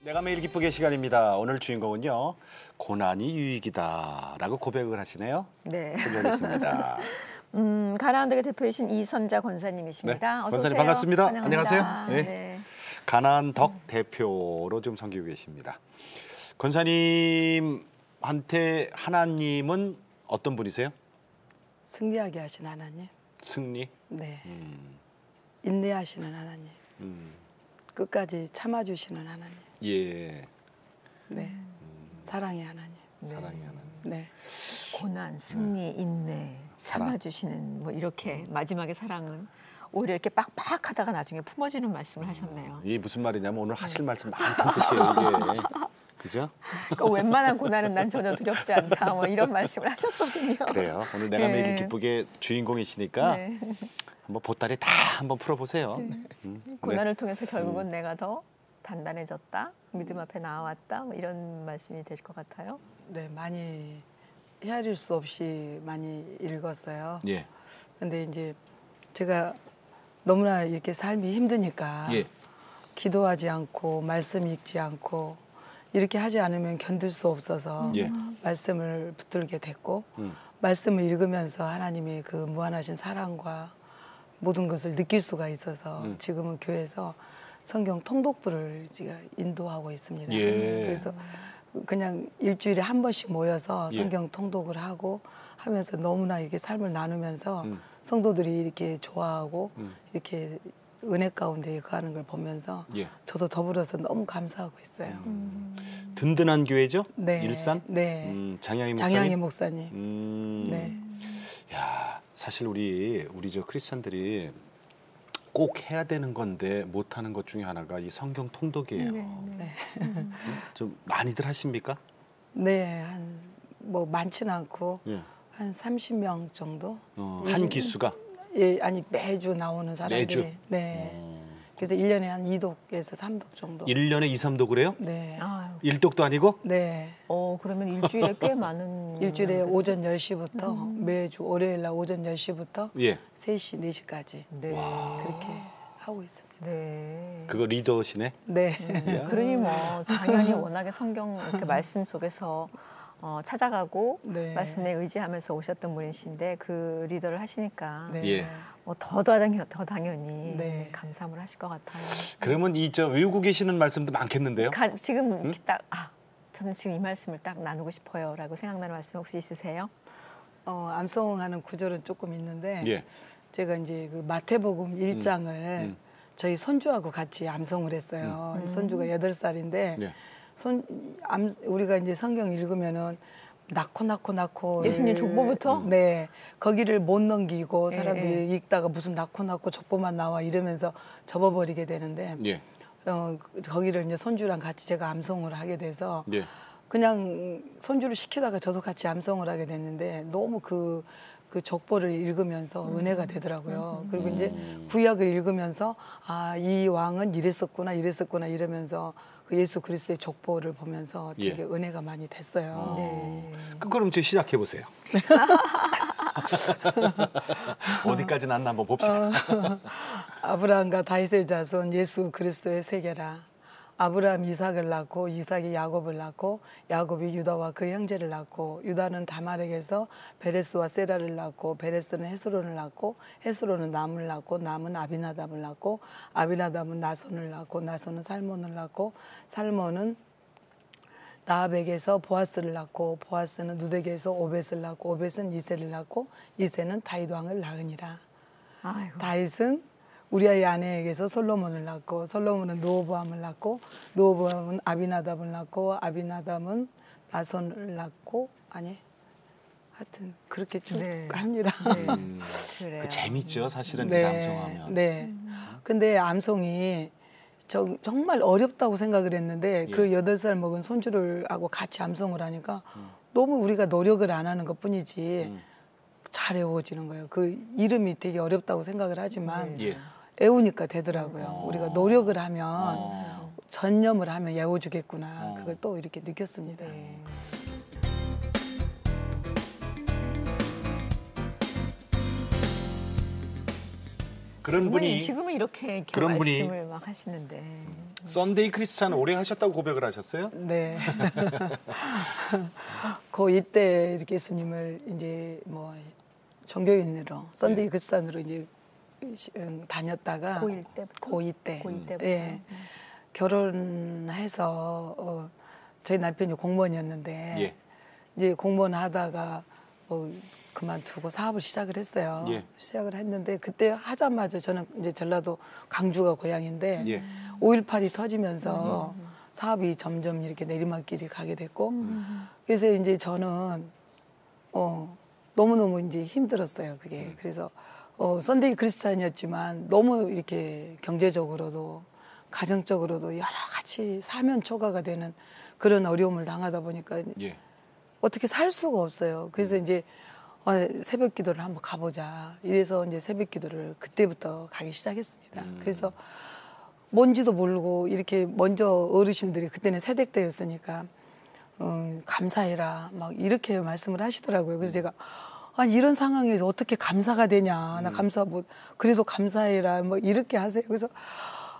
내가 매일 기쁘게 시간입니다. 오늘 주인공은요. 고난이 유익이다라고 고백을 하시네요. 네. 소개하겠습니다. 가나안덕의 대표이신 이선자 권사님이십니다. 네, 어서 권사님 오세요. 반갑습니다. 환영합니다. 안녕하세요. 네. 네. 가나안덕 대표로 좀 섬기고 계십니다. 권사님한테 하나님은 어떤 분이세요? 승리하게 하신 하나님. 승리? 네. 인내하시는 하나님. 끝까지 참아주시는 하나님. 예. 네. 사랑의 하나님. 사랑의 하나님. 네. 고난, 승리, 인내, 사랑. 참아주시는 뭐 이렇게 마지막에 사랑은 오히려 이렇게 빡빡하다가 나중에 품어지는 말씀을 하셨네요. 이게 무슨 말이냐면 오늘 하실 말씀 많다는 뜻이에요. 이게. 그죠? 그러니까 웬만한 고난은 난 전혀 두렵지 않다. 뭐 이런 말씀을 하셨거든요. 그래요. 오늘 내가 매일 기쁘게 주인공이시니까 네. 한번 보따리 다 한번 풀어보세요. 고난을 통해서 결국은 내가 더 단단해졌다. 믿음 앞에 나아왔다. 뭐 이런 말씀이 되실 것 같아요. 네. 많이 헤아릴 수 없이 많이 읽었어요. 예. 근데 이제 제가 너무나 이렇게 삶이 힘드니까 예. 기도하지 않고 말씀 읽지 않고 이렇게 하지 않으면 견딜 수 없어서 예. 말씀을 붙들게 됐고 말씀을 읽으면서 하나님의 그 무한하신 사랑과 모든 것을 느낄 수가 있어서 지금은 교회에서 성경 통독부를 제가 인도하고 있습니다. 예. 그래서 그냥 일주일에 한 번씩 모여서 예. 성경 통독을 하고 하면서 너무나 이렇게 삶을 나누면서 성도들이 이렇게 좋아하고 이렇게 은혜 가운데 거하는 걸 보면서 예. 저도 더불어서 너무 감사하고 있어요. 든든한 교회죠? 네. 일산? 네. 장양희 목사님? 장양희 목사님. 네. 야, 사실 우리 저 크리스찬들이 꼭 해야 되는 건데 못 하는 것 중에 하나가 이 성경 통독이에요. 네. 좀 많이들 하십니까? 네. 뭐 많지는 않고 예. 한 30명 정도? 한 기수가? 예, 아니 매주 나오는 사람들이. 매주? 네. 그래서 1년에 한 2독에서 3독 정도. 1년에 2, 3독을 해요? 네. 아유, 1독도 아니고? 네. 그러면 일주일에 꽤 많은 일주일에 오전 10시부터 매주 월요일 날 오전 10시부터 예. 3시, 4시까지 네. 그렇게 하고 있습니다. 네. 그거 리더시네? 네. 그러니 뭐 당연히 워낙에 성경 이렇게 말씀 속에서 찾아가고 네. 말씀에 의지하면서 오셨던 분이신데 그 리더를 하시니까 네. 예. 뭐 더 당연히 네. 감사함을 하실 것 같아요. 그러면 이 저 외우고 계시는 말씀도 많겠는데요? 지금 이렇게 딱 저는 지금 이 말씀을 딱 나누고 싶어요라고 생각나는 말씀 혹시 있으세요? 암송하는 구절은 조금 있는데 예. 제가 이제 그 마태복음 1장을 저희 손주하고 같이 암송을 했어요. 손주가 8살인데 예. 우리가 이제 성경 읽으면은 낳고 예수님 족보부터? 네. 거기를 못 넘기고 사람들이 예. 읽다가 무슨 낳고 족보만 나와 이러면서 접어버리게 되는데 예. 거기를 이제 손주랑 같이 제가 암송을 하게 돼서 예. 그냥 손주를 시키다가 저도 같이 암송을 하게 됐는데 너무 그 족보를 읽으면서 은혜가 되더라고요. 그리고 이제 구약을 읽으면서 이 왕은 이랬었구나 이러면서 그 예수 그리스도의 족보를 보면서 되게 예. 은혜가 많이 됐어요. 네. 그럼 이제 시작해 보세요. 어디까지 났나 한번 봅시다. 아브라함과 다윗의 자손 예수 그리스도의 세계라. 아브라함 이삭을 낳고 이삭이 야곱을 낳고 야곱이 유다와 그 형제를 낳고 유다는 다말에게서 베레스와 세라를 낳고 베레스는 헤스론을 낳고 헤스론은 남을 낳고 남은 아비나답을 낳고 아비나답은 나손을 낳고 나손은 살몬을 낳고 살몬은 라합에게서 보아스를 낳고 보아스는 누덱에서 오벳을 낳고 오벳은 이새를 낳고 이새는 다윗 왕을 낳으니라. 아이고. 다윗은 우리아의 아내에게서 솔로몬을 낳고 솔로몬은 르호보암을 낳고 르호보암은 아비나답을 낳고 아비나답은 나손을 낳고 하여튼 그렇게 쭉 네. 합니다. 그래요. 그 재밌죠, 사실은 네, 암송하면. 네. 근데 암송이 정말 어렵다고 생각을 했는데 예. 그 8살 먹은 손주를 하고 같이 암송을 하니까 너무 우리가 노력을 안 하는 것뿐이지 잘 외워지는 거예요. 그 이름이 되게 어렵다고 생각을 하지만 예. 외우니까 되더라고요. 우리가 노력을 하면 전념을 하면 외워주겠구나. 그걸 또 이렇게 느꼈습니다. 네. 그런 분이 지금은 이렇게 그런 분이 말씀을 막 하시는데 썬데이 크리스찬 오래 하셨다고 고백을 하셨어요? 네. 고2 때 이렇게 예수님을 이제 뭐 종교인으로 썬데이 크리스찬으로 이제 다녔다가 고1 때부터? 고2 때. 고2 때부터. 예. 결혼해서 저희 남편이 공무원이었는데 예. 이제 공무원 하다가 그만두고 사업을 시작을 했어요. 예. 시작을 했는데 그때 하자마자 저는 이제 전라도 강주가 고향인데 예. 5.18이 터지면서 사업이 점점 이렇게 내리막길이 가게 됐고 그래서 이제 저는 너무너무 이제 힘들었어요. 그게. 그래서 썬데이 크리스찬이었지만 너무 이렇게 경제적으로도 가정적으로도 여러 가지 사면 초과가 되는 그런 어려움을 당하다 보니까 예. 어떻게 살 수가 없어요. 그래서 이제 새벽 기도를 한번 가보자. 이래서 이제 새벽 기도를 그때부터 가기 시작했습니다. 그래서 뭔지도 모르고 이렇게 먼저 어르신들이 그때는 세댁 때였으니까 감사해라 막 이렇게 말씀을 하시더라고요. 그래서 제가 아니 이런 상황에서 어떻게 감사가 되냐. 나 감사 뭐 그래도 감사해라 뭐 이렇게 하세요. 그래서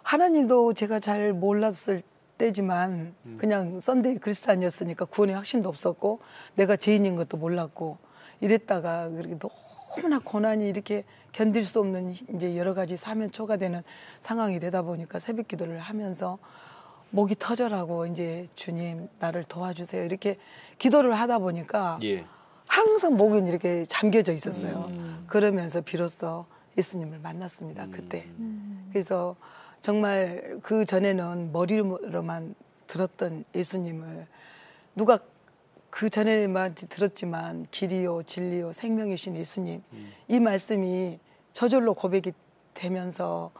하나님도 제가 잘 몰랐을 때지만 그냥 썬데이 크리스찬이었으니까 구원의 확신도 없었고 내가 죄인인 것도 몰랐고 이랬다가 그렇게 너무나 고난이 이렇게 견딜 수 없는 이제 여러 가지 사면 초과되는 상황이 되다 보니까 새벽 기도를 하면서 목이 터져라고 이제 주님 나를 도와주세요 이렇게 기도를 하다 보니까 예. 항상 목은 이렇게 잠겨져 있었어요. 그러면서 비로소 예수님을 만났습니다. 그때. 그래서 정말 그 전에는 머리로만 들었던 예수님을 누가 그 전에만 들었지만 길이요 진리요 생명이신 예수님 이 말씀이 저절로 고백이 되면서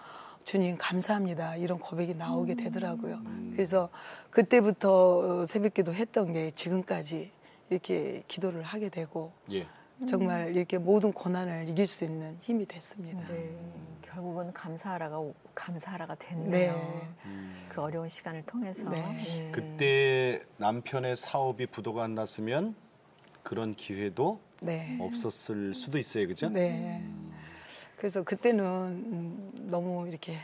주님 감사합니다 이런 고백이 나오게 되더라고요. 그래서 그때부터 새벽기도 했던 게 지금까지 이렇게 기도를 하게 되고 예. 정말 이렇게 모든 고난을 이길 수 있는 힘이 됐습니다. 네, 결국은 감사하라가 됐네요. 네. 그 어려운 시간을 통해서. 네. 네. 그때 남편의 사업이 부도가 안 났으면 그런 기회도 네. 없었을 수도 있어요, 그죠? 네. 그래서 그때는 너무 이렇게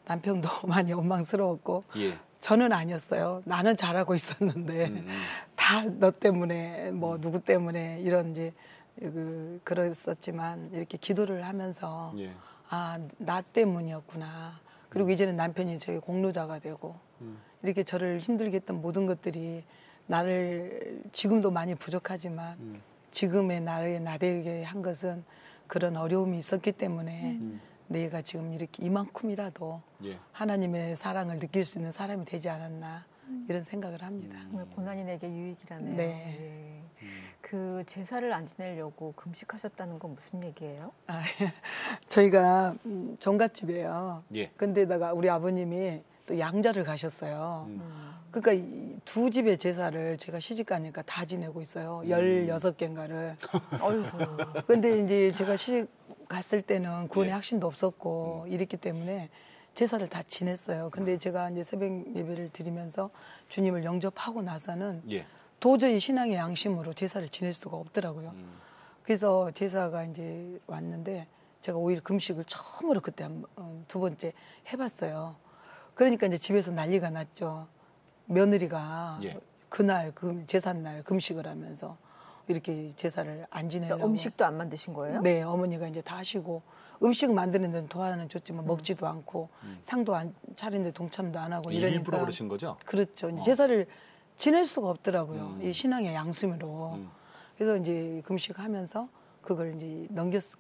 남편도 많이 원망스러웠고 예. 저는 아니었어요. 나는 잘하고 있었는데 다 너 때문에 뭐 누구 때문에 이런 이제 그랬었지만 이렇게 기도를 하면서 예. 아, 나 때문이었구나. 그리고 이제는 남편이 저희 공로자가 되고 이렇게 저를 힘들게 했던 모든 것들이 나를 지금도 많이 부족하지만 지금의 나의 나되게 한 것은 그런 어려움이 있었기 때문에 내가 지금 이렇게 이만큼이라도 예. 하나님의 사랑을 느낄 수 있는 사람이 되지 않았나 이런 생각을 합니다. 고난이 내게 유익이라네요. 네. 예. 그 제사를 안 지내려고 금식하셨다는 건 무슨 얘기예요? 아, 저희가 종갓집이에요. 예. 근데다가 우리 아버님이 또 양자를 가셨어요. 그러니까 이 두 집의 제사를 제가 시집 가니까 다 지내고 있어요. 16개인가를. 어이구. 근데 이제 제가 시집 갔을 때는 구원의 예. 확신도 없었고 이랬기 때문에 제사를 다 지냈어요. 근데 제가 이제 새벽 예배를 드리면서 주님을 영접하고 나서는 예. 도저히 신앙의 양심으로 제사를 지낼 수가 없더라고요. 그래서 제사가 이제 왔는데 제가 오히려 금식을 처음으로 그때 두 번째 해봤어요. 그러니까 이제 집에서 난리가 났죠. 며느리가 예. 그날 제삿날 금식을 하면서 이렇게 제사를 안 지내려고. 음식도 안 만드신 거예요? 네, 어머니가 이제 다 하시고 음식 만드는 데는 도와는 줬지만 먹지도 않고 상도 안 차리는데 동참도 안 하고 이러니까. 일부러 그러신 거죠? 그렇죠. 이제 제사를 지낼 수가 없더라고요. 이 신앙의 양심으로. 그래서 이제 금식하면서 그걸 이제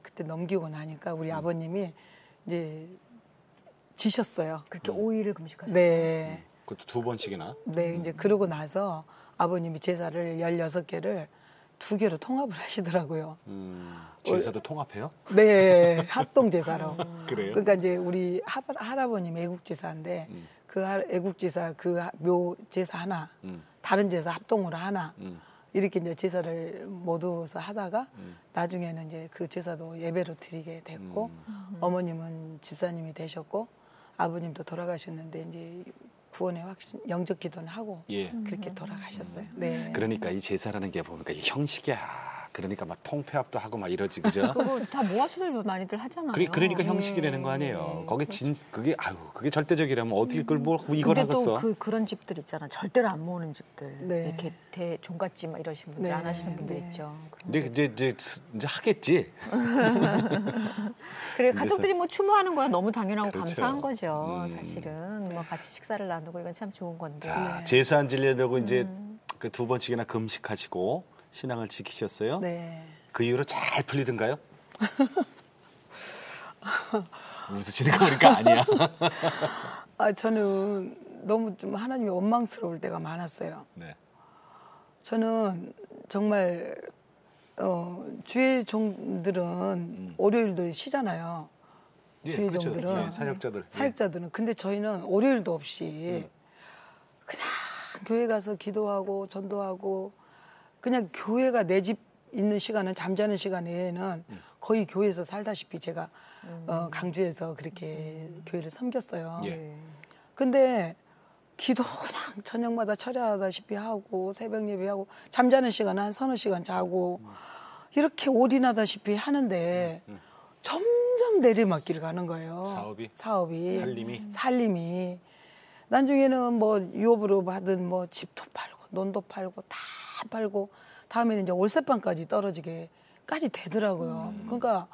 그때 넘기고 나니까 우리 아버님이 이제 지셨어요. 그렇게 5일을 금식하셨어요? 네. 그것도 두 번씩이나. 네, 이제 그러고 나서 아버님이 제사를 16개를 2개로 통합을 하시더라고요. 제사도 통합해요? 네, 합동 제사로. 그래요? 그러니까 이제 우리 할아버님 애국 제사인데 그 애국 제사 그 묘 제사 하나, 다른 제사 합동으로 하나 이렇게 이제 제사를 모두서 하다가 나중에는 이제 그 제사도 예배로 드리게 됐고 어머님은 집사님이 되셨고 아버님도 돌아가셨는데 이제 구원의 확신 영접 기도는 하고 예. 그렇게 돌아가셨어요. 네. 그러니까 이 제사라는 게 보니까 이 형식이 그러니까 막 통폐합도 하고 막 이러지, 그죠? 그거 다 모아서들 많이들 하잖아요. 그러니까 예. 형식이라는 거 아니에요. 예. 거기 그게 그게 절대적이라면 어떻게 그걸 뭐 이걸 근데 하겠어? 또 그런 집들 있잖아. 절대로 안 모으는 집들. 네. 이렇게 종갓집 막 이러시는 분들 네. 안 하시는 분들 네. 있죠. 근데 이제 하겠지. 그래 그래서- 가족들이 뭐 추모하는 거야 너무 당연하고 그렇죠. 감사한 거죠. 사실은 뭐 같이 식사를 나누고 이건 참 좋은 건데. 자, 제사 안 지내려고 이제 그 2번씩이나 금식하시고 신앙을 지키셨어요. 네. 그 이후로 잘 풀리던가요? 웃으시는 거 보니까 아니야. 저는 너무 좀 하나님이 원망스러울 때가 많았어요. 네. 저는 정말 주의 종들은 월요일도 쉬잖아요. 예, 주의 그렇죠. 종들은 예, 사역자들. 사역자들은 근데 저희는 월요일도 없이 그냥 교회 가서 기도하고 전도하고 그냥 교회가 내 집 있는 시간은 잠자는 시간 외에는 거의 교회에서 살다시피 제가 강주에서 그렇게 교회를 섬겼어요. 예. 근데 기도 그냥 저녁마다 철야하다시피 하고 새벽 예배하고 잠자는 시간은 한 서너 시간 자고 이렇게 올인하다시피 하는데 점점 내리막길 가는 거예요. 사업이? 살림이 나중에는 뭐 유업으로 받은 뭐 집도 팔고 논도 팔고 다 팔고 다음에는 이제 월세방까지 떨어지게까지 되더라고요. 그러니까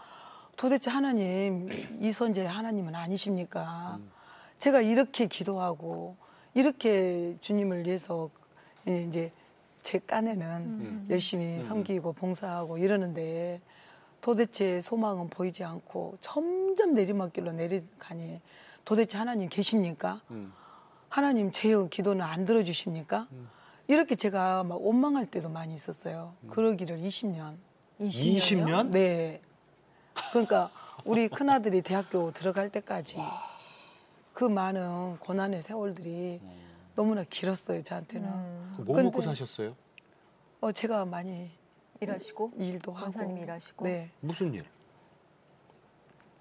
도대체 하나님 이 선제 하나님은 아니십니까? 제가 이렇게 기도하고 이렇게 주님을 위해서 이제 제 깐에는 열심히 섬기고 봉사하고 이러는데 도대체 소망은 보이지 않고 점점 내리막길로 내려가니 도대체 하나님 계십니까? 하나님 제 기도는 안 들어주십니까? 이렇게 제가 막 원망할 때도 많이 있었어요. 그러기를 20년. 20년? 네. 그러니까 우리 큰아들이 대학교 들어갈 때까지 그 많은 고난의 세월들이 너무나 길었어요, 저한테는. 뭐 근데- 먹고 사셨어요? 제가 많이 일하시고 일도 하고. 권사님 일하시고. 네, 무슨 일?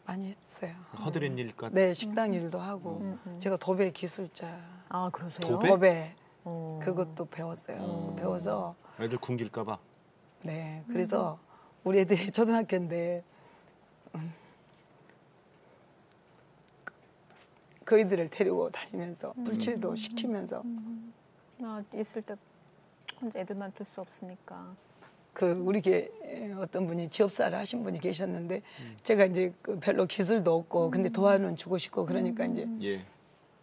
많이 했어요. 허드렛 일까? 네, 식당 일도 하고. 제가 도배 기술자. 아 그러세요? 도배? 도배. 어. 그것도 배웠어요. 배워서 애들 굶길까 봐. 네, 그래서 우리 애들이 초등학교인데 그 애들을 데리고 다니면서 불칠도 시키면서 있을 때 혼자 애들만 둘 수 없으니까. 그 우리 게 어떤 분이 지업사를 하신 분이 계셨는데 제가 이제 그 별로 기술도 없고 근데 도와는 주고 싶고 그러니까 이제 예.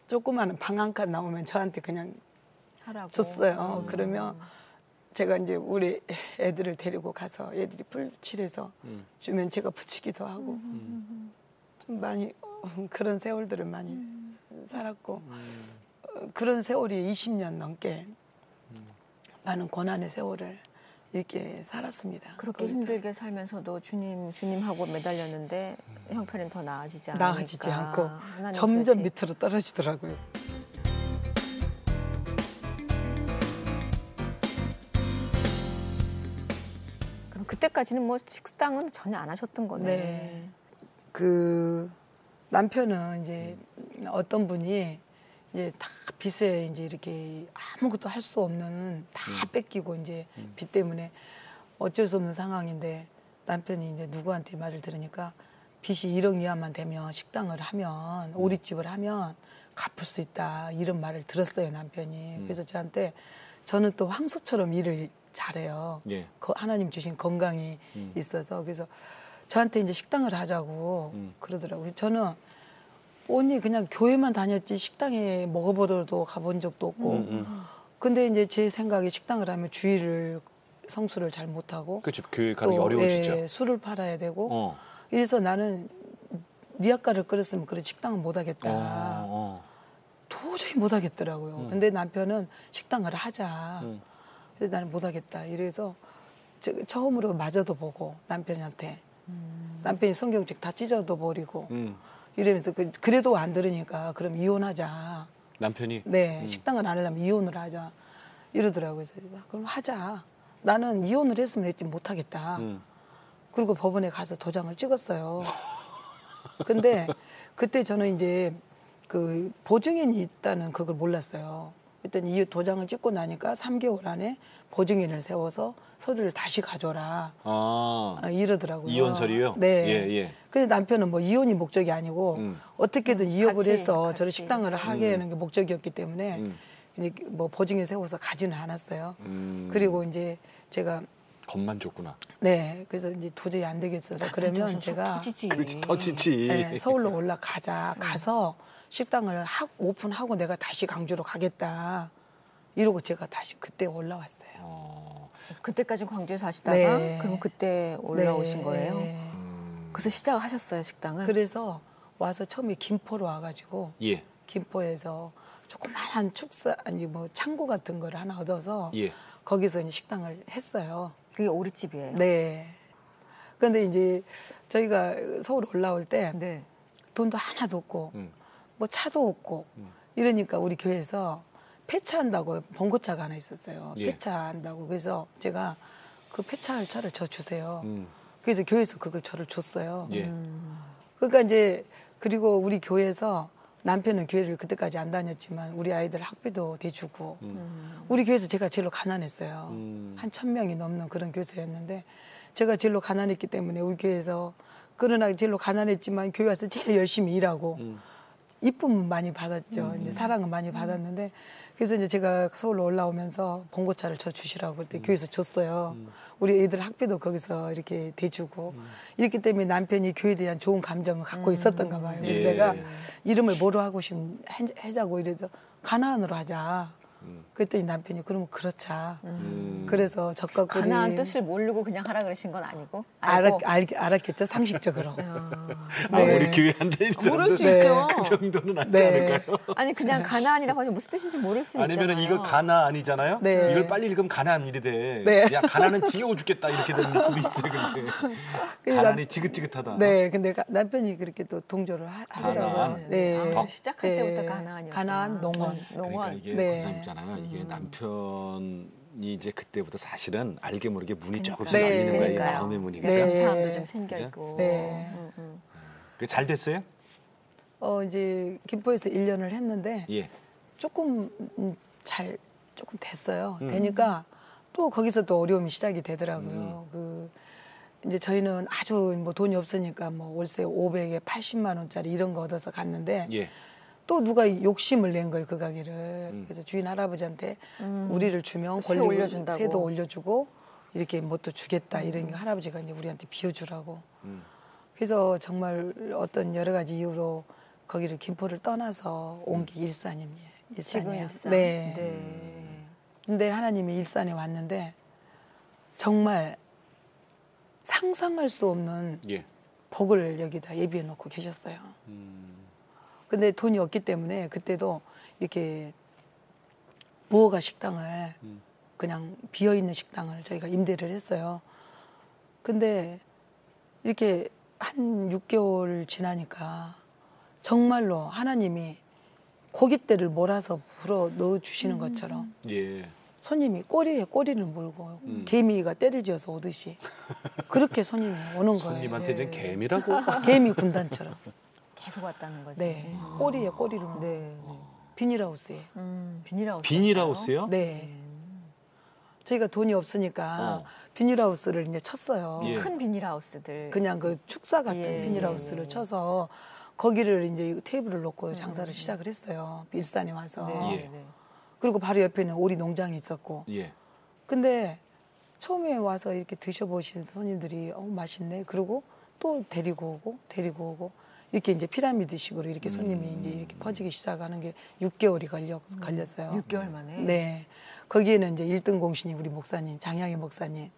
조그마한 방 한 칸 나오면 저한테 그냥 하라고. 줬어요. 그러면 제가 이제 우리 애들을 데리고 가서 애들이 불칠해서 주면 제가 붙이기도 하고 좀 많이 그런 세월들을 많이 살았고 그런 세월이 20년 넘게 많은 고난의 세월을 이렇게 살았습니다. 그렇게 거기서. 힘들게 살면서도 주님하고 매달렸는데 형편은 더 나아지지 않으니까. 나아지지 않고 하나님 점점 그러지. 밑으로 떨어지더라고요. 그럼 그때까지는 뭐 식당은 전혀 안 하셨던 거네. 네. 그 남편은 이제 어떤 분이 이제 다 빚에 이제 이렇게 아무것도 할 수 없는 다 뺏기고 이제 빚 때문에 어쩔 수 없는 상황인데 남편이 이제 누구한테 말을 들으니까 빚이 1억 이하만 되면 식당을 하면 오리집을 하면 갚을 수 있다 이런 말을 들었어요 남편이. 그래서 저한테 저는 또 황소처럼 일을 잘해요. 예. 하나님 주신 건강이 있어서 그래서 저한테 이제 식당을 하자고 그러더라고요. 저는 언니 그냥 교회만 다녔지 식당에 먹어보러도 가본 적도 없고 근데 이제 제 생각에 식당을 하면 주의를 성수를 잘 못하고 그렇죠. 교회 가는 게 어려워지죠. 예, 술을 팔아야 되고 어. 이래서 나는 니아까를 끓였으면 그래 식당은 못하겠다. 도저히 못하겠더라고요. 근데 남편은 식당을 하자. 그래서 나는 못하겠다. 이래서 처음으로 맞아도 보고 남편한테 남편이 성경책 다 찢어도 버리고 이러면서 그래도 안 들으니까 그럼 이혼하자. 남편이 네, 식당을 안 하려면 이혼을 하자. 이러더라고요. 그래서 그럼 하자. 나는 이혼을 했으면 했지 못하겠다. 그리고 법원에 가서 도장을 찍었어요. 근데 그때 저는 이제 그 보증인이 있다는 그걸 몰랐어요. 그랬더니 이 도장을 찍고 나니까 3개월 안에 보증인을 세워서 서류를 다시 가져라. 이러더라고요. 이혼설이요? 네. 예, 예. 근데 남편은 뭐 이혼이 목적이 아니고 어떻게든 이혼을 같이, 해서 저를 같이. 식당을 하게 하는 게 목적이었기 때문에 이제 뭐 보증인 세워서 가지는 않았어요. 그리고 이제 제가 겁만 줬구나. 네, 그래서 이제 도저히 안 되겠어서 그러면 속 제가 터지지. 그렇지, 터지지. 네, 서울로 올라가자. 가서 식당을 오픈하고 내가 다시 강주로 가겠다. 이러고 제가 다시 그때 올라왔어요. 그때까지 광주에 사시다가 네. 그럼 그때 올라오신 네. 거예요? 그래서 시작을 하셨어요, 식당을? 그래서 와서 처음에 김포로 와가지고 예. 김포에서 조그만한 축사 아니 뭐 창고 같은 거를 하나 얻어서 예. 거기서 이제 식당을 했어요. 그게 오리집이에요. 네. 그런데 이제 저희가 서울 올라올 때 네. 돈도 하나도 없고 뭐 차도 없고 이러니까 우리 교회에서 폐차한다고 봉고차가 하나 있었어요. 예. 폐차한다고. 그래서 제가 그 폐차할 차를 저 주세요. 그래서 교회에서 그걸 저를 줬어요. 예. 그러니까 이제 그리고 우리 교회에서 남편은 교회를 그때까지 안 다녔지만 우리 아이들 학비도 대주고 우리 교회에서 제가 제일로 가난했어요. 한 1,000명이 넘는 그런 교회였는데 제가 제일로 가난했기 때문에 우리 교회에서 그러나 제일로 가난했지만 교회 와서 제일 열심히 일하고 이쁨 많이 받았죠. 이제 사랑은 많이 받았는데 그래서 이제 제가 서울로 올라오면서 봉고차를 저 주시라고 그때 교회에서 줬어요. 우리 애들 학비도 거기서 이렇게 대주고 이렇기 때문에 남편이 교회에 대한 좋은 감정을 갖고 있었던가 봐요. 그래서 예. 내가 이름을 뭐로 하고 해자고 이래서 가나안으로 하자. 그랬더니 남편이 그러면 그렇자. 그래서 적각구리 가나안 뜻을 모르고 그냥 하라 그러신 건 아니고? 알고? 알았겠죠 상식적으로. 우리 교회 앉아 있었는데 모를 수 네. 있죠. 그 정도는 아니지 네. 않을까요? 아니 그냥 가나안이라고 하면 무슨 뜻인지 모를 수 있잖아요. 아니면은 이거 가나 아니잖아요. 네. 이걸 빨리 읽으면 가나안일이 돼. 네. 야 가나는 지겨워 죽겠다 이렇게 되는 수도 있어요. 근데 가나안이 지긋지긋하다. 네, 근데 남편이 그렇게 또 동조를 하더라고요. 가나안. 네. 아, 시작할 때부터 가나안이었구나. 가나안 농원. 그러니까 농원. 이게 네. 권사님 있잖아요. 이게 남편이 이제 그때부터 사실은 알게 모르게 문이 조금씩 네. 열리는 거예요. 이 그러니까요. 마음의 문이 네. 그죠? 감사함도 좀 생겨 그죠? 있고. 네. 그게 잘 됐어요? 이제 김포에서 1년을 했는데 예. 조금 조금 됐어요. 되니까 또 거기서 또 어려움이 시작이 되더라고요. 그 이제 저희는 아주 뭐 돈이 없으니까 뭐 월세 500에 80만 원짜리 이런 거 얻어서 갔는데 예. 또 누가 욕심을 낸 거예요, 그 가게를. 그래서 주인 할아버지한테 우리를 주면 세 권리금 올려준다고. 세도 올려주고 이렇게 뭐 또 주겠다 이러니까 할아버지가 이제 우리한테 비워주라고. 그래서 정말 어떤 여러 가지 이유로 거기를 김포를 떠나서 온 게 일산이에요. 지금 일산이에요. 일산. 네. 네. 근데 하나님이 일산에 왔는데 정말 상상할 수 없는 예. 복을 여기다 예비해 놓고 계셨어요. 근데 돈이 없기 때문에 그때도 이렇게 무허가 식당을 그냥 비어 있는 식당을 저희가 임대를 했어요. 근데 이렇게 한 6개월 지나니까 정말로 하나님이 고깃대를 몰아서 불어 넣어 주시는 것처럼 예. 손님이 꼬리에 꼬리를 물고 개미가 때를 지어서 오듯이 그렇게 손님이 오는 거예요. 손님한테 좀 개미라고. 개미 군단처럼. 계속 왔다는 거지. 네. 꼬리에 꼬리를 물고. 네. 비닐하우스에. 비닐하우스. 비닐하우스요? 네. 저희가 돈이 없으니까 비닐하우스를 이제 쳤어요. 예. 큰 비닐하우스들. 그냥 그 축사 같은 예. 비닐하우스를 쳐서 거기를 이제 테이블을 놓고 장사를 시작을 했어요. 일산에 와서. 네. 예. 네. 그리고 바로 옆에는 오리 농장이 있었고. 예. 근데 처음에 와서 이렇게 드셔보시는 손님들이 맛있네. 그리고 또 데리고 오고 이렇게 이제 피라미드식으로 이렇게 손님이 이제 이렇게 퍼지기 시작하는 게 6개월이 걸렸어요. 6개월 만에. 네. 거기에는 이제 1등 공신이 우리 목사님, 장향희 목사님.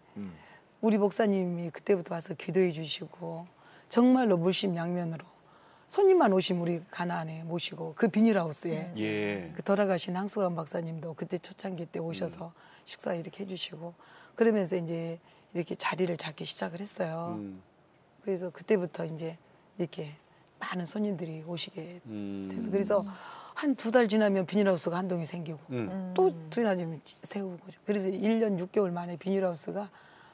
우리 목사님이 그때부터 와서 기도해 주시고 정말로 물심양면으로 손님만 오시면 우리 가나안에 모시고 그 비닐하우스에 예. 그 돌아가신 항수관 박사님도 그때 초창기 때 오셔서 식사 이렇게 해주시고 그러면서 이제 이렇게 자리를 잡기 시작을 했어요. 그래서 그때부터 이제 이렇게 많은 손님들이 오시게 돼서 그래서 한 2달 지나면 비닐하우스가 한 동이 생기고 또 2달 지나면 세우고 그래서 1년 6개월 만에 비닐하우스가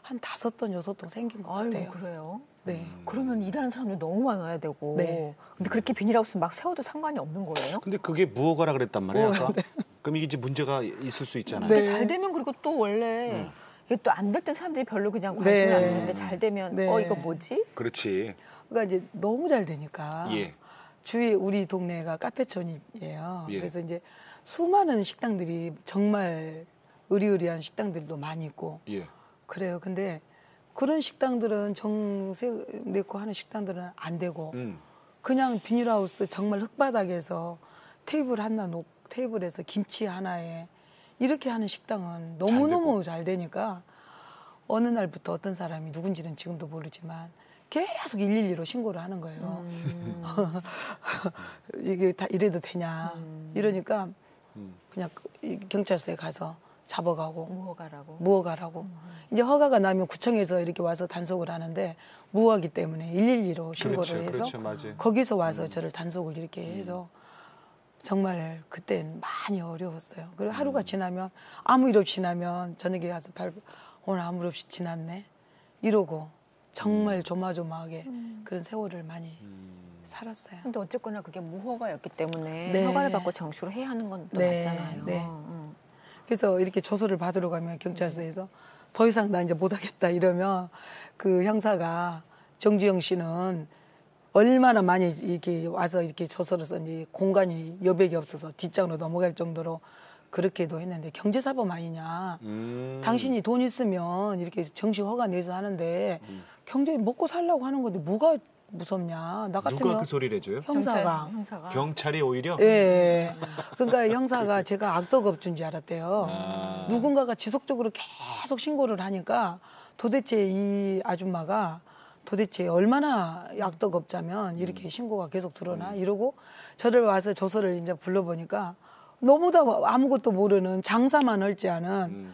한 5동, 6동 생긴 것 같아요. 아이고, 그래요? 네. 그러면 일하는 사람들 너무 많아야 되고. 네. 근데 그렇게 비닐하우스 막 세워도 상관이 없는 거예요? 근데 그게 무허가라 그랬단 말이야. 무허가, 아까? 그럼 이게 이제 문제가 있을 수 있잖아요. 근데 네. 잘 되면 그리고 또 원래 이게 또 안 될 때 사람들이 별로 그냥 관심을 네. 안 두는데 잘 되면 네. 이거 뭐지? 그렇지. 그러니까 이제 너무 잘 되니까 예. 주위에 우리 동네가 카페촌이에요. 예. 그래서 이제 수많은 식당들이 정말 의리의리한 식당들도 많이 있고 예. 그래요. 근데 그런 식당들은 정세 내고 하는 식당들은 안 되고 그냥 비닐하우스 정말 흙바닥에서 테이블에서 김치 하나에 이렇게 하는 식당은 너무너무 잘 되니까 어느 날부터 어떤 사람이 누군지는 지금도 모르지만 계속 112로 신고를 하는 거예요. 이게 다 이래도 되냐. 이러니까 그냥 경찰서에 가서 잡아가고 무허가라고. 이제 허가가 나면 구청에서 이렇게 와서 단속을 하는데 무허가기 때문에 112로 신고를 그렇죠, 해서 그렇죠, 맞아요. 거기서 와서 저를 단속을 이렇게 해서 정말 그땐 많이 어려웠어요. 그리고 하루가 지나면 아무 일 없이 지나면 저녁에 가서 오늘 아무 일 없이 지났네 이러고 정말 조마조마하게 그런 세월을 많이 살았어요. 근데 어쨌거나 그게 무허가였기 때문에 네. 허가를 받고 정식으로 해야 하는 건 또 네, 맞잖아요. 네. 그래서 이렇게 조서를 받으러 가면 경찰서에서 더 이상 나 이제 못하겠다 이러면 그 형사가 정주영 씨는 얼마나 많이 이렇게 와서 이렇게 조서를 썼는지 공간이 여백이 없어서 뒷장으로 넘어갈 정도로 그렇게도 했는데 경제사범 아니냐. 당신이 돈 있으면 이렇게 정식 허가 내서 하는데 경제 먹고 살려고 하는 건데 뭐가 무섭냐. 나 같으면 누가 그 소리를 해줘요? 형사가. 경찰이 오히려? 예. 그러니까 형사가 제가 악덕업주인 줄 알았대요. 누군가가 지속적으로 계속 신고를 하니까 도대체 이 아줌마가 도대체 얼마나 악덕업자면 이렇게 신고가 계속 들어오나 이러고 저를 와서 조서를 이제 불러보니까 너무나 아무것도 모르는 장사만 할 줄 아는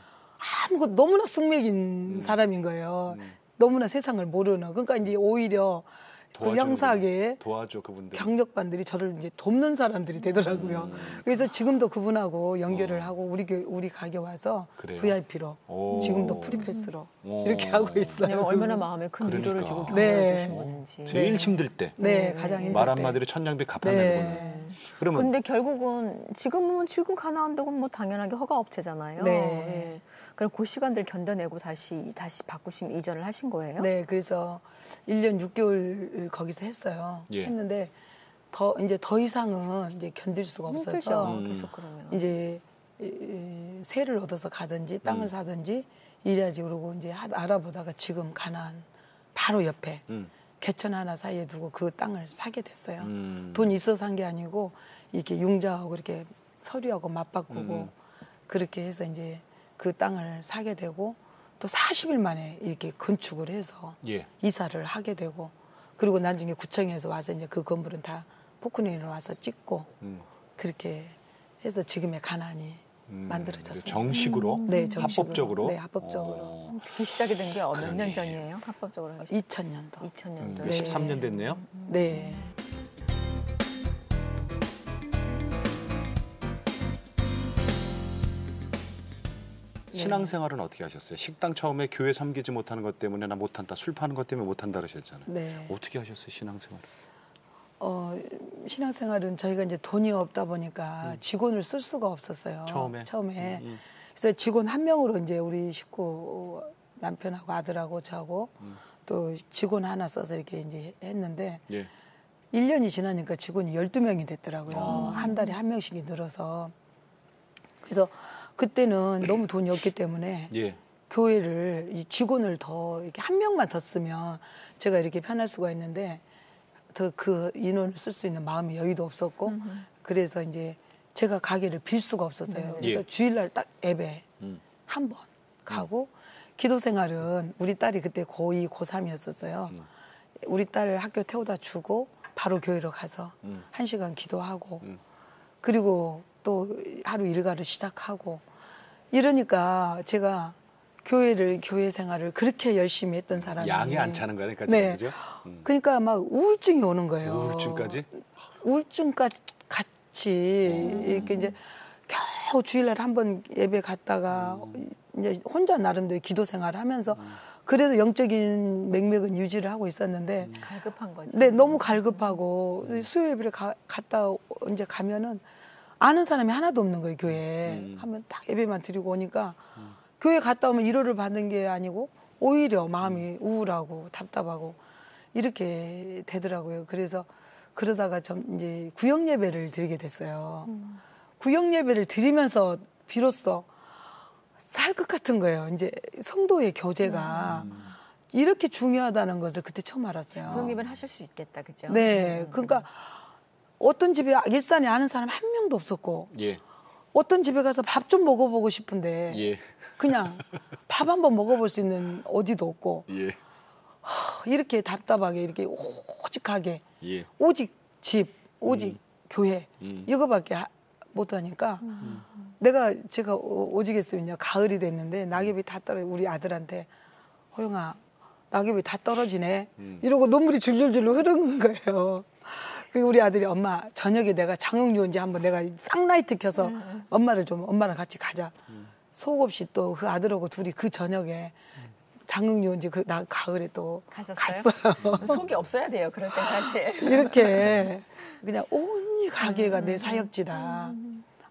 아무것도 너무나 쑥맥인 사람인 거예요. 너무나 세상을 모르는. 그러니까 이제 오히려 그 형사계에 도와줘 그분들. 경력반들이 저를 이제 돕는 사람들이 되더라고요. 그래서 지금도 그분하고 연결을 하고 우리 가게 와서 그래요? VIP로 오. 지금도 프리패스로 이렇게 하고 있어요. 왜냐면 얼마나 마음에 큰 그러니까. 위로를 주고 네. 격려해 주신 분인지. 제일 힘들 때. 네, 가장 힘들 말 때. 한마디로 천냥비 갚아내는 네. 거는. 그러면 근데 결국은 지금 가나온다고는 뭐 당연하게 허가 업체잖아요. 네. 예. 그럼 그 시간들 견뎌내고 다시 이전을 하신 거예요? 네, 그래서 1년 6개월 거기서 했어요. 예. 했는데 이제 더 이상은 이제 견딜 수가 없어서 힘들죠. 계속 그러면. 이제 세를 얻어서 가든지 땅을 사든지 이래야지 그러고 이제 알아보다가 지금 가난 바로 옆에 개천 하나 사이에 두고 그 땅을 사게 됐어요. 돈 있어서 산 게 아니고 이렇게 융자하고 이렇게 서류하고 맞바꾸고 그렇게 해서 이제 그 땅을 사게 되고 또 40일 만에 이렇게 건축을 해서 예. 이사를 하게 되고 그리고 나중에 구청에서 와서 이제 그 건물은 다 포크레인으로 와서 찍고 그렇게 해서 지금의 가난이 만들어졌습니다. 정식으로? 네, 정식으로. 합법적으로? 네, 합법적으로. 그게 시작이 된 게 몇 년 전이에요? 합법적으로 하기 2000년도. 2000년도. 이제 13년 됐네요. 네. 신앙생활은 어떻게 하셨어요? 식당 처음에 교회 섬기지 못하는 것 때문에 나 못한다. 술 파는 것 때문에 못한다 그러셨잖아요. 네. 어떻게 하셨어요, 신앙생활? 신앙생활은 저희가 이제 돈이 없다 보니까 직원을 쓸 수가 없었어요. 처음에. 그래서 직원 한 명으로 이제 우리 식구 남편하고 아들하고 저하고 또 직원 하나 써서 이렇게 이제 했는데 예. 1년이 지나니까 직원이 12명이 됐더라고요. 한 달에 한 명씩이 늘어서. 그래서 그때는 너무 돈이 없기 때문에 예. 교회를 이 직원을 더 이렇게 한 명만 더 쓰면 제가 이렇게 편할 수가 있는데 더 그 인원을 쓸 수 있는 마음의 여유도 없었고 그래서 이제 제가 가게를 빌 수가 없었어요. 그래서 예. 주일날 딱 예배 한 번 가고 기도 생활은 우리 딸이 그때 고2, 고3이었었어요. 우리 딸을 학교 태워다 주고 바로 교회로 가서 1시간 기도하고 그리고 또 하루 일과를 시작하고 이러니까 제가 교회 생활을 그렇게 열심히 했던 사람이 양이 안 차는 거니까 네. 그죠? 그러니까 막 우울증이 오는 거예요. 우울증까지? 우울증까지 같이 이렇게 이제 겨우 주일날 한 번 예배 갔다가 이제 혼자 나름대로 기도 생활을 하면서 그래도 영적인 맥락은 유지를 하고 있었는데 갈급한 거죠. 네, 너무 갈급하고 수요 예배를 갔다 이제 가면은 아는 사람이 하나도 없는 거예요, 교회에. 하면 딱 예배만 드리고 오니까 교회 갔다 오면 위로를 받는 게 아니고 오히려 마음이 우울하고 답답하고 이렇게 되더라고요. 그래서 그러다가 좀 이제 구역 예배를 드리게 됐어요. 구역 예배를 드리면서 비로소 살 것 같은 거예요. 이제 성도의 교제가 이렇게 중요하다는 것을 그때 처음 알았어요. 구역예배는 하실 수 있겠다, 그죠? 네, 그러니까 어떤 집에 일산에 아는 사람 한 명도 없었고, 예. 어떤 집에 가서 밥 좀 먹어보고 싶은데 예. 그냥 밥 한번 먹어볼 수 있는 어디도 없고 예. 이렇게 답답하게 이렇게 오직하게 예. 오직 집, 오직 교회 이거밖에 못하니까 제가 오직했으면요 가을이 됐는데 낙엽이 다 떨어져 우리 아들한테 호영아 낙엽이 다 떨어지네 이러고 눈물이 줄줄줄 흐르는 거예요. 그리고 우리 아들이 엄마 저녁에 내가 장흥유원지 한번 내가 쌍라이트 켜서 엄마랑 같이 가자. 속 없이 또 그 아들하고 둘이 그 저녁에 장흥유원지 가을에 또 가셨어요? 갔어요. 속이 없어야 돼요. 그럴 땐 사실. 이렇게 그냥 온니 가게가 내 사역지다.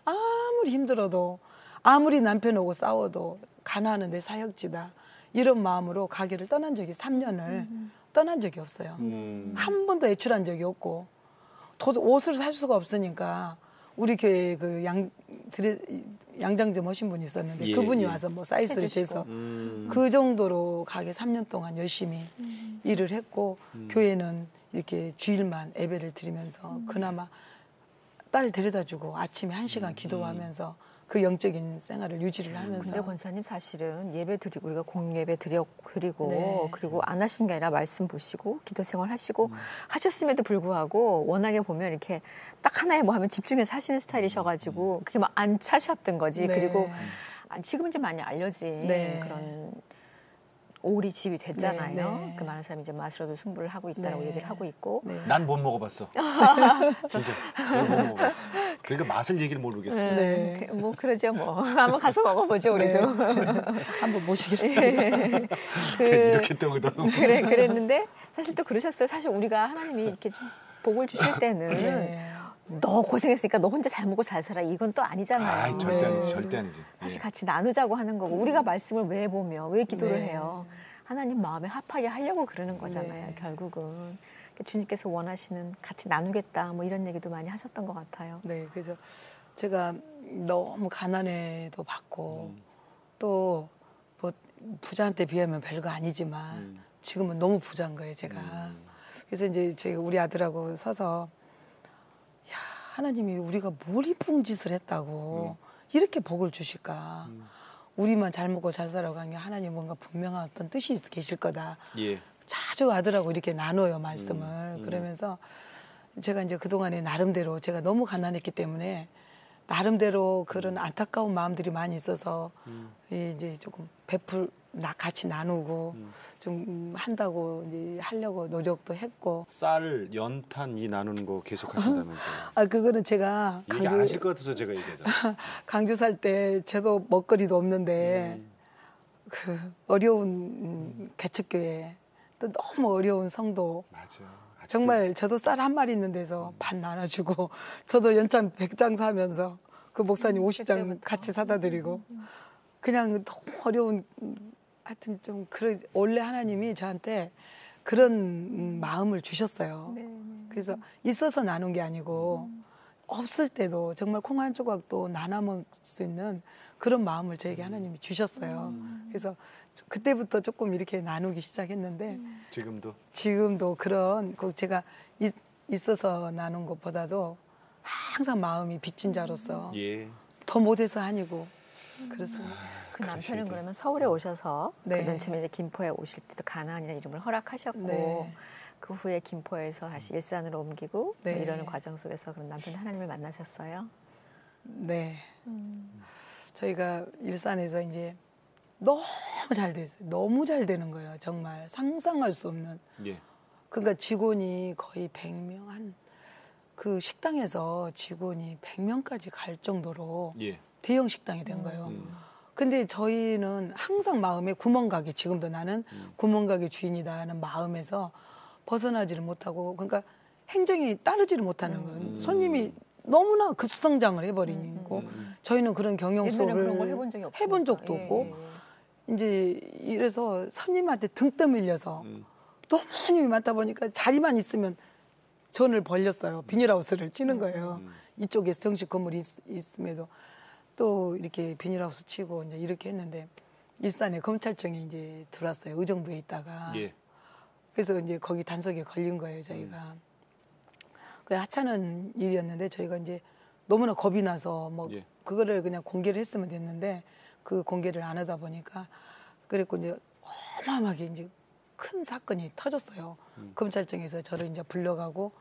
아무리 힘들어도 아무리 남편하고 싸워도 가나는 내 사역지다. 이런 마음으로 가게를 떠난 적이 3년을 떠난 적이 없어요. 한 번도 외출한 적이 없고 옷을 살 수가 없으니까 우리 교회에 그 양장점 하신 분이 있었는데 예, 그분이 예. 와서 뭐 사이즈를 해주시고. 재서 그 정도로 가게 3년 동안 열심히 일을 했고 교회는 이렇게 주일만 예배를 드리면서 그나마 딸 데려다주고 아침에 1시간 기도하면서 그 영적인 생활을 유지를 하면서 근데 권사님 사실은 예배 드리고 우리가 공예배 드리고 네. 그리고 안 하신 게 아니라 말씀 보시고 기도 생활 하시고 하셨음에도 불구하고 워낙에 보면 이렇게 딱 하나에 뭐 하면 집중해서 하시는 스타일이셔가지고 그게 막 안 차셨던 거지. 네. 그리고 지금은 이제 많이 알려진 네. 그런 오리집이 됐잖아요. 네, 네. 그 많은 사람이 이제 맛으로도 승부를 하고 있다라고 네. 얘기를 하고 있고 네. 난 못 먹어봤어. 진짜 못 먹어봤어. 그러니까 맛을 얘기를 모르겠어. 네. 뭐 그러죠 뭐. 한번 가서 먹어보죠 우리도. 한번 모시겠습니다. 이렇게 떠거든. 그랬는데 사실 또 그러셨어요. 사실 우리가 하나님이 이렇게 좀 복을 주실 때는 네. 너 고생했으니까 너 혼자 잘 먹고 잘 살아 이건 또 아니잖아요. 절대 아니지. 네. 절대 아니지. 사실 예. 같이 나누자고 하는 거고 우리가 말씀을 왜 보며 왜 기도를 네. 해요. 하나님 마음에 합하게 하려고 그러는 거잖아요. 네. 결국은 주님께서 원하시는 같이 나누겠다 뭐 이런 얘기도 많이 하셨던 것 같아요. 네, 그래서 제가 너무 가난해도 받고 또 뭐 부자한테 비하면 별거 아니지만 지금은 너무 부자인 거예요, 제가. 그래서 이제 제가 우리 아들하고 서서 야, 하나님이 우리가 뭘 이쁜 짓을 했다고 이렇게 복을 주실까? 우리만 잘 먹고 잘 살아가면 하나님 뭔가 분명한 어떤 뜻이 계실 거다. 예. 자주 아들하고 이렇게 나눠요 말씀을. 그러면서 제가 이제 그동안에 나름대로 제가 너무 가난했기 때문에 나름대로 그런 안타까운 마음들이 많이 있어서 이제 조금 같이 나누고 좀 한다고 이제 하려고 노력도 했고. 쌀, 연탄 이 나누는 거 계속 하신다면서요. 아 그거는 제가 얘기 안 하실 것 같아서 제가 얘기하잖아요. 강주 살 때 저도 먹거리도 없는데 그 어려운 개척교회 또 너무 어려운 성도 맞아. 정말 저도 쌀 한 마리 있는 데서 반 나눠주고 저도 연찬 100장 사면서 그 목사님 50장 같이 사다 드리고 그냥 너무 어려운 하여튼 좀 원래 하나님이 저한테 그런 마음을 주셨어요. 그래서 있어서 나눈 게 아니고 없을 때도 정말 콩 한 조각도 나눠 먹을 수 있는 그런 마음을 저에게 하나님이 주셨어요. 그래서 그때부터 조금 이렇게 나누기 시작했는데 지금도 그런 제가 있어서 나눈 것보다도 항상 마음이 빚진 자로서 예. 더 못해서 아니고 그렇습니다. 그 남편은 그러면 서울에 오셔서 네. 그 맨 처음에 김포에 오실 때도 가나안이라는 이름을 허락하셨고 네. 그 후에 김포에서 다시 일산으로 옮기고 네. 뭐 이러는 과정 속에서 그럼 남편 하나님을 만나셨어요? 네. 저희가 일산에서 이제 너무 잘 됐어요. 너무 잘 되는 거예요. 정말 상상할 수 없는. 예. 그러니까 직원이 거의 100명 그 식당에서 직원이 100명까지 갈 정도로 예. 대형 식당이 된 거예요. 근데 저희는 항상 마음에 구멍가게, 지금도 나는 구멍가게 주인이다 하는 마음에서 벗어나지를 못하고, 그러니까 행정이 따르지를 못하는 거예요. 손님이 너무나 급성장을 해버리는 거. 저희는 그런 경영 예전에 수업을 그런 걸 해본 적이 없으니까. 해본 적도 예, 없고, 예. 이제 이래서 손님한테 등 떠밀려서 너무 손님이 많다 보니까 자리만 있으면 전을 벌렸어요. 비닐하우스를 치는 거예요. 이쪽에 정식 건물이 있음에도 또 이렇게 비닐하우스 치고 이제 이렇게 했는데, 일산에 검찰청에 이제 들어왔어요. 의정부에 있다가. 예. 그래서 이제 거기 단속에 걸린 거예요, 저희가. 그 하찮은 일이었는데 저희가 이제 너무나 겁이 나서 뭐 예. 그거를 그냥 공개를 했으면 됐는데 그 공개를 안 하다 보니까 그랬고 이제 어마어마하게 이제 큰 사건이 터졌어요. 검찰청에서 저를 이제 불려가고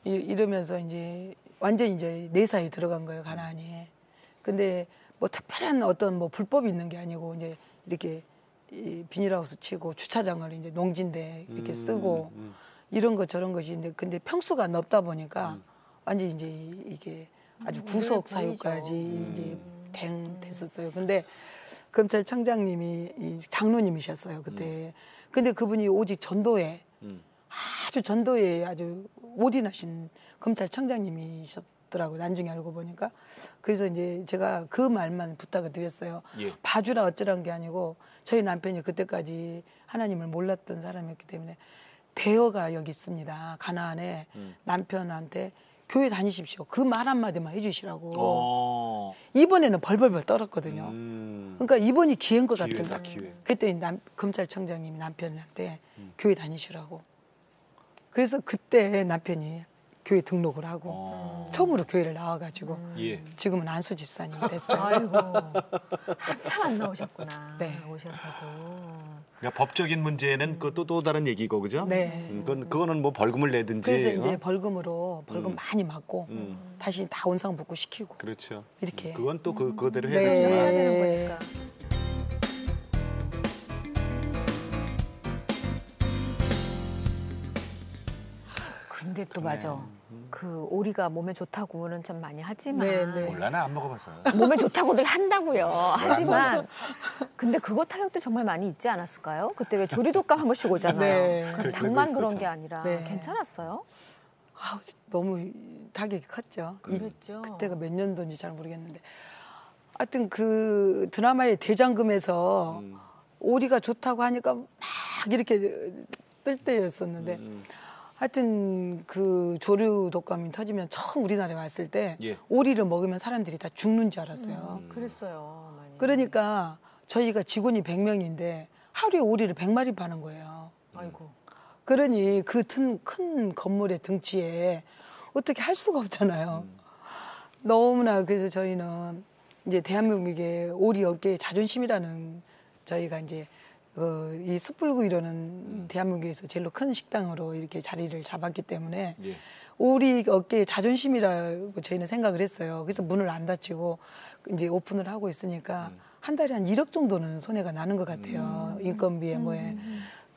이러면서 이제 완전히 이제 내사에 들어간 거예요, 가나안이. 근데 뭐 특별한 어떤 뭐 불법이 있는 게 아니고 이제 이렇게 이 비닐하우스 치고 주차장을 이제 농지인데 이렇게 쓰고 이런 거 저런 것인데, 근데 평수가 넓다 보니까 완전 이제 이게 아주 구속 사유까지 이제 됐었어요. 근데 검찰청장님이 이 장로님이셨어요 그때. 근데 그분이 오직 전도에 아주 올인하신 검찰청장님이셨더라고요. 나중에 알고 보니까. 그래서 이제 제가 그 말만 부탁을 드렸어요. 예. 봐주라 어쩌란 게 아니고, 저희 남편이 그때까지 하나님을 몰랐던 사람이었기 때문에 대여가 여기 있습니다. 가나안에 남편한테 교회 다니십시오. 그 말 한마디만 해주시라고. 이번에는 벌벌벌 떨었거든요. 그러니까 이번이 기회인 것 기회다, 같은 기회. 그때 검찰청장님이 남편한테 교회 다니시라고. 그래서 그때 남편이 교회 등록을 하고 처음으로 교회를 나와가지고 예. 지금은 안수 집사님이 됐어요. 아이고, 한참 안 나오셨구나. 네. 오셔서도. 그러니까 법적인 문제는 그것도 또 다른 얘기고, 그죠? 네. 그거는 뭐 벌금을 내든지. 그래서 이제 어? 벌금 많이 맞고 다시 다 원상복구 시키고. 그렇죠. 이렇게. 그건 또 그거대로 해야 네. 해야 되지만. 되는 거니까. 근데 또 맞아. 그 오리가 몸에 좋다고는 참 많이 하지만 네, 네. 몰라, 나 안 먹어봤어요. 몸에 좋다고들 한다고요. 하지만 근데 그거 타격도 정말 많이 있지 않았을까요? 그때 왜 조리독감 한 번씩 오잖아요. 네. 그럼 그런 닭만 거 그런 있었죠. 게 아니라 네. 괜찮았어요? 아, 너무 타격이 컸죠. 그랬죠. 그때가 몇 년도인지 잘 모르겠는데. 하여튼 그 드라마의 대장금에서 오리가 좋다고 하니까 막 이렇게 뜰 때였었는데 하여튼 그 조류 독감이 터지면 처음 우리나라에 왔을 때 예. 오리를 먹으면 사람들이 다 죽는 줄 알았어요. 그랬어요. 많이. 그러니까 저희가 직원이 100명인데 하루에 오리를 100마리 파는 거예요. 아이고. 그러니 그 큰 건물의 등치에 어떻게 할 수가 없잖아요. 너무나. 그래서 저희는 이제 대한민국의 오리 업계의 자존심이라는, 저희가 이제 이 숯불구 이러는 대한민국에서 제일 큰 식당으로 이렇게 자리를 잡았기 때문에 예. 오리 업계의 자존심이라고 저희는 생각을 했어요. 그래서 문을 안 닫히고 이제 오픈을 하고 있으니까 한 달에 한 1억 정도는 손해가 나는 것 같아요. 인건비에 뭐에.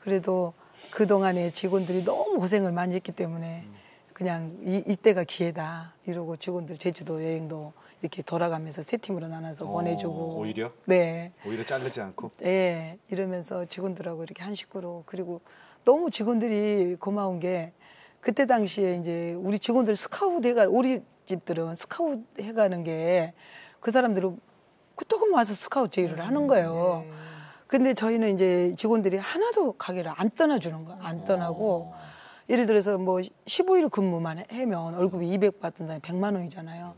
그래도 그동안에 직원들이 너무 고생을 많이 했기 때문에 그냥 이때가 기회다 이러고 직원들 제주도 여행도 이렇게 돌아가면서 세 팀으로 나눠서 보내주고. 오히려? 네. 오히려 자르지 않고. 네. 이러면서 직원들하고 이렇게 한 식구로. 그리고 너무 직원들이 고마운 게 그때 당시에 이제 우리 직원들 스카우트 해가, 우리 집들은 스카우트 해가는 게 그 사람들은 조금 와서 스카우트 제의를 하는 거예요. 근데 저희는 이제 직원들이 하나도 가게를 안 떠나주는 거야. 안 떠나고. 예를 들어서 뭐 15일 근무만 하면 월급이 200 받던 사람이 100만 원이잖아요.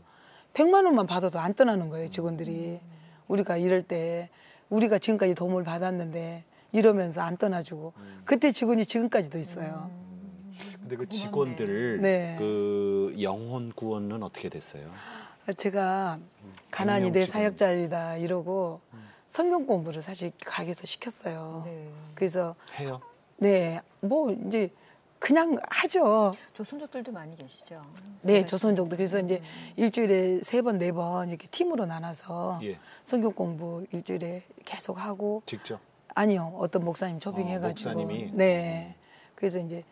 100만 원만 받아도 안 떠나는 거예요, 직원들이. 우리가 이럴 때 우리가 지금까지 도움을 받았는데 이러면서 안 떠나주고. 그때 직원이 지금까지도 있어요. 근데 그 직원들 네. 그 영혼 구원은 어떻게 됐어요? 제가 가난이 내 직원. 사역자이다 이러고 성경 공부를 사실 가게에서 시켰어요. 네. 그래서 해요. 네, 뭐 이제 그냥 하죠. 조선족들도 많이 계시죠. 네, 조선족도. 그래서 이제 일주일에 3번, 4번 이렇게 팀으로 나눠서 예. 성경 공부 일주일에 계속 하고. 직접. 아니요, 어떤 목사님 초빙해가지고. 목사님이? 네. 그래서 이제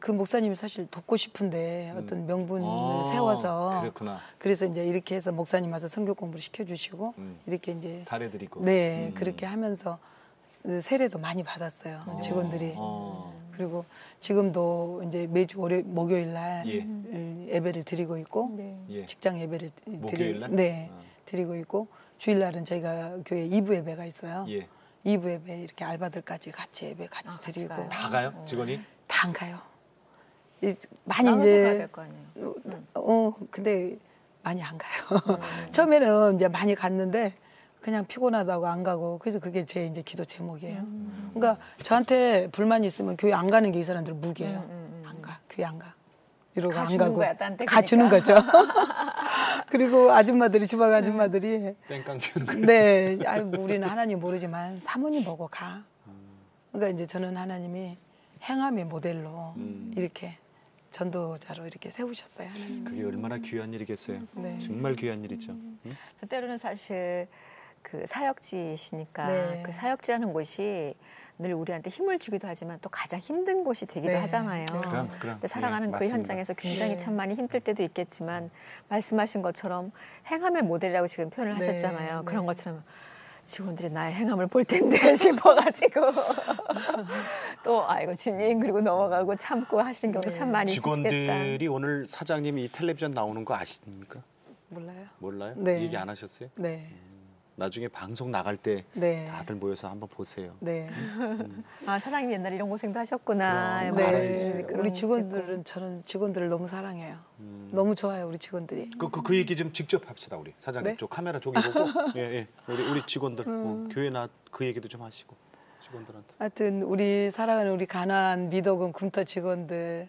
그 목사님이 사실 돕고 싶은데 어떤 명분을 세워서 그렇구나. 그래서 이제 이렇게 해서 목사님 와서 성경 공부를 시켜주시고 이렇게 이제 사례드리고 네 그렇게 하면서 세례도 많이 받았어요 직원들이. 그리고 지금도 이제 매주 목요일 날 예배를 드리고 있고 네. 직장 예배를 목요일 날? 드리고 있고 주일 날은 저희가 교회 2부 예배가 있어요. 예. 2부 예배 이렇게 알바들까지 같이 예배 같이 같이 드리고 가요? 다 가요? 직원이? 다 안 가요. 많이 나눠서 가야 이제 될 거 아니에요. 근데 많이 안 가요. 처음에는 이제 많이 갔는데 그냥 피곤하다고 안 가고 그래서 그게 제 이제 기도 제목이에요. 그러니까 저한테 불만이 있으면 교회 안 가는 게 이 사람들 무기예요. 안 가, 교회 안 가. 이러고 안 가주는 가고 거야, 딴 데 가주는 가니까. 거죠. 그리고 아줌마들이 주방 아줌마들이 땡깡 피우는 거. 네, 아유 뭐 우리는 하나님 모르지만 사모님 보고 가. 그러니까 이제 저는 하나님이 행함의 모델로 이렇게 전도자로 이렇게 세우셨어요, 하나님. 그게 얼마나 귀한 일이겠어요. 네. 정말 귀한 일이죠. 응? 때로는 사실 그 사역지시니까 네. 그 사역지라는 곳이 늘 우리한테 힘을 주기도 하지만 또 가장 힘든 곳이 되기도 네. 하잖아요. 네. 그럼. 근데 살아가는 네, 그 맞습니다. 현장에서 굉장히 네. 참 많이 힘들 때도 있겠지만 말씀하신 것처럼 행함의 모델이라고 지금 표현을 네. 하셨잖아요. 네. 그런 것처럼 직원들이 나의 행함을 볼 텐데 싶어가지고 또 아이고 주님 그리고 넘어가고 참고 하시는 경우도 참 많이 있으시겠다. 직원들이 오늘 사장님이 이 텔레비전 나오는 거 아십니까? 몰라요? 몰라요? 네. 얘기 안 하셨어요? 네, 나중에 방송 나갈 때 네, 다들 모여서 한번 보세요. 네. 아 사장님 옛날에 이런 고생도 하셨구나. 그럼, 네. 그런 우리 게 직원들은 저는 직원들을 너무 사랑해요. 너무 좋아요, 우리 직원들이. 그 얘기 좀 직접 합시다 우리 사장님 네? 쪽 카메라 저기 보고 예. 우리 직원들 교회 나 그 얘기도 좀 하시고 직원들한테 하여튼 우리 사랑하는 우리 가난 미덕은 굼터 직원들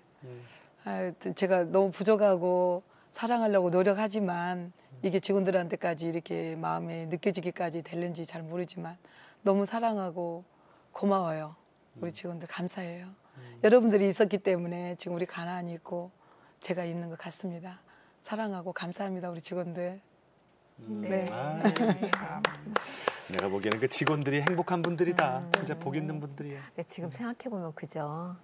하여튼 제가 너무 부족하고 사랑하려고 노력하지만 이게 직원들한테까지 이렇게 마음에 느껴지기까지 될는지 잘 모르지만 너무 사랑하고 고마워요. 우리 직원들 감사해요. 여러분들이 있었기 때문에 지금 우리 가난이 있고 제가 있는 것 같습니다. 사랑하고 감사합니다, 우리 직원들. 네. 아, 참. 내가 보기에는 그 직원들이 행복한 분들이다. 진짜 복 있는 분들이야. 네, 지금 생각해보면 그죠.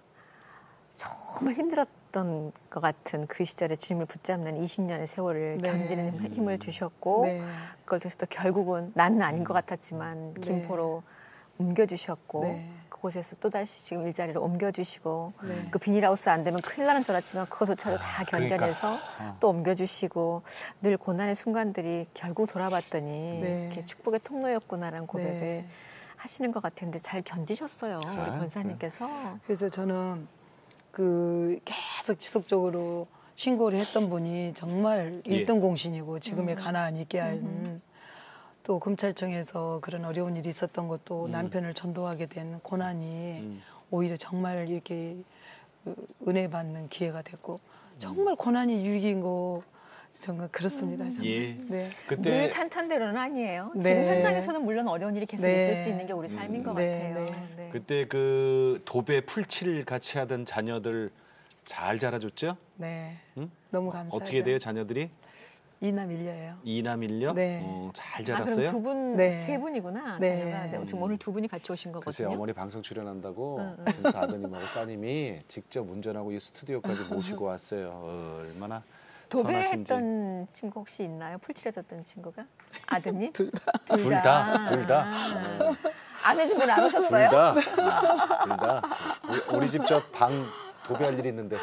정말 힘들었던 것 같은 그 시절에 주님을 붙잡는 20년의 세월을 네. 견디는 힘을 주셨고 네. 그걸 통해서 또 결국은 나는 아닌 것 같았지만 김포로 옮겨주셨고 네. 그곳에서 또다시 지금 일자리를 옮겨주시고 네. 그 비닐하우스 안 되면 큰일 나는 줄 알았지만 그것조차도 다 견뎌내서 또 옮겨주시고 늘 고난의 순간들이 결국 돌아봤더니 네. 이렇게 축복의 통로였구나라는 고백을 네. 하시는 것 같은데 잘 견디셨어요. 우리 그래, 권사님께서. 그래서 저는 그 계속 지속적으로 신고를 했던 분이 정말 예. 1등 공신이고 지금의 가난이 있게 한 또 검찰청에서 그런 어려운 일이 있었던 것도 남편을 전도하게 된 고난이 오히려 정말 이렇게 은혜 받는 기회가 됐고 정말 고난이 유익인 거 정말 그렇습니다. 정말. 예. 네. 늘 그때 탄탄대로는 아니에요. 네. 지금 현장에서는 물론 어려운 일이 계속 네. 있을 수 있는 게 우리 삶인 것 네, 같아요. 네. 네. 그때 그 도배 풀칠 같이 하던 자녀들 잘 자라줬죠? 네. 응? 너무 감사하죠. 어떻게 돼요 자녀들이? 이남 일녀예요. 이남일녀? 네. 잘 아, 자랐어요? 그럼 두 분, 네. 세 분이구나. 네. 자녀가. 네, 지금 오늘 두 분이 같이 오신 글쎄 거거든요. 어머니 방송 출연한다고 진짜 아드님하고 따님이 직접 운전하고 이 스튜디오까지 모시고 왔어요. 얼마나 선하신지. 도배했던 친구 혹시 있나요? 풀칠해줬던 친구가? 아드님? 둘 다. 둘 다. 아내 집은 안 오셨어요? 둘 다. 우리 집 저 방 도배할 일이 있는데.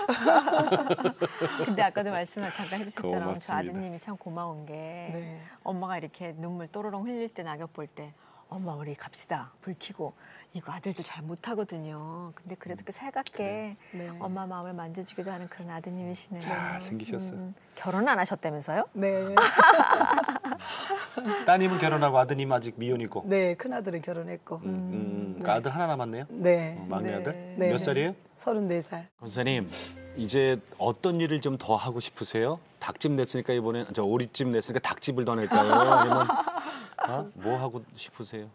근데 아까도 말씀을 잠깐 해주셨잖아요. 저 고맙습니다. 아드님이 참 고마운 게 네. 엄마가 이렇게 눈물 또로롱 흘릴 때 낙엽 볼 때 엄마 우리 갑시다 불 켜고 이거 아들들 잘 못하거든요. 근데 그래도 그 살갑게 네. 엄마 마음을 만져주기도 하는 그런 아드님이시네요. 잘 생기셨어요. 결혼 안 하셨다면서요? 네. 따님은 결혼하고 아드님 아직 미혼이고. 네, 큰아들은 결혼했고. 그 아들 하나 남았네요. 네. 막내 네. 아들. 네. 몇 살이에요? 34살. 권사님 이제 어떤 일을 좀 더 하고 싶으세요? 닭집 냈으니까 이번에 저 오리집 냈으니까 닭집을 더 낼까요? 아니면 뭐 하고 싶으세요?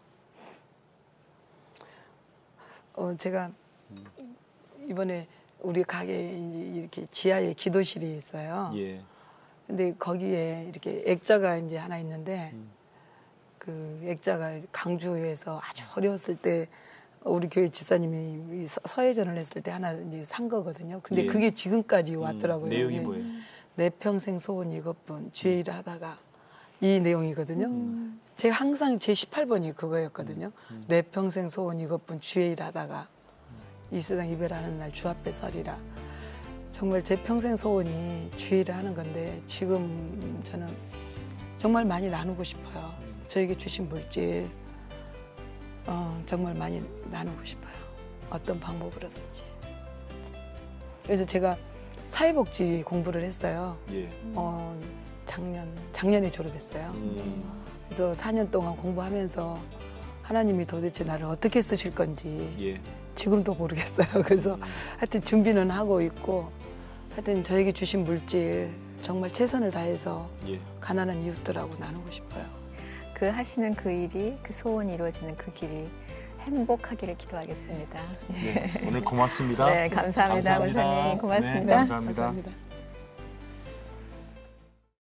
제가 이번에 우리 가게에 이렇게 지하에 기도실이 있어요. 예. 근데 거기에 이렇게 액자가 이제 하나 있는데 그 액자가 강주에서 아주 어려웠을 때 우리 교회 집사님이 서예전을 했을 때 하나 이제 산 거거든요. 근데 예. 그게 지금까지 왔더라고요. 내용이 예. 뭐예요? 내 평생 소원 이것뿐 주의 일을 하다가 이 내용이거든요. 제가 항상 제 18번이 그거였거든요. 내 평생 소원 이것뿐 주의 일을 하다가 이 세상 이별하는 날 주 앞에 서리라. 정말 제 평생 소원이 주의 일을 하는 건데 지금 저는 정말 많이 나누고 싶어요. 저에게 주신 물질 정말 많이 나누고 싶어요. 어떤 방법으로든지. 그래서 제가 사회복지 공부를 했어요. 예. 작년에 졸업했어요. 그래서 4년 동안 공부하면서 하나님이 도대체 나를 어떻게 쓰실 건지 예. 지금도 모르겠어요. 그래서 하여튼 준비는 하고 있고 하여튼 저에게 주신 물질 정말 최선을 다해서 예. 가난한 이웃들하고 나누고 싶어요. 그 하시는 그 일이 그 소원이 이루어지는 그 길이 행복하기를 기도하겠습니다. 네, 오늘 고맙습니다. 네, 감사합니다, 감사합니다. 권사님. 고맙습니다. 네, 감사합니다. 감사합니다.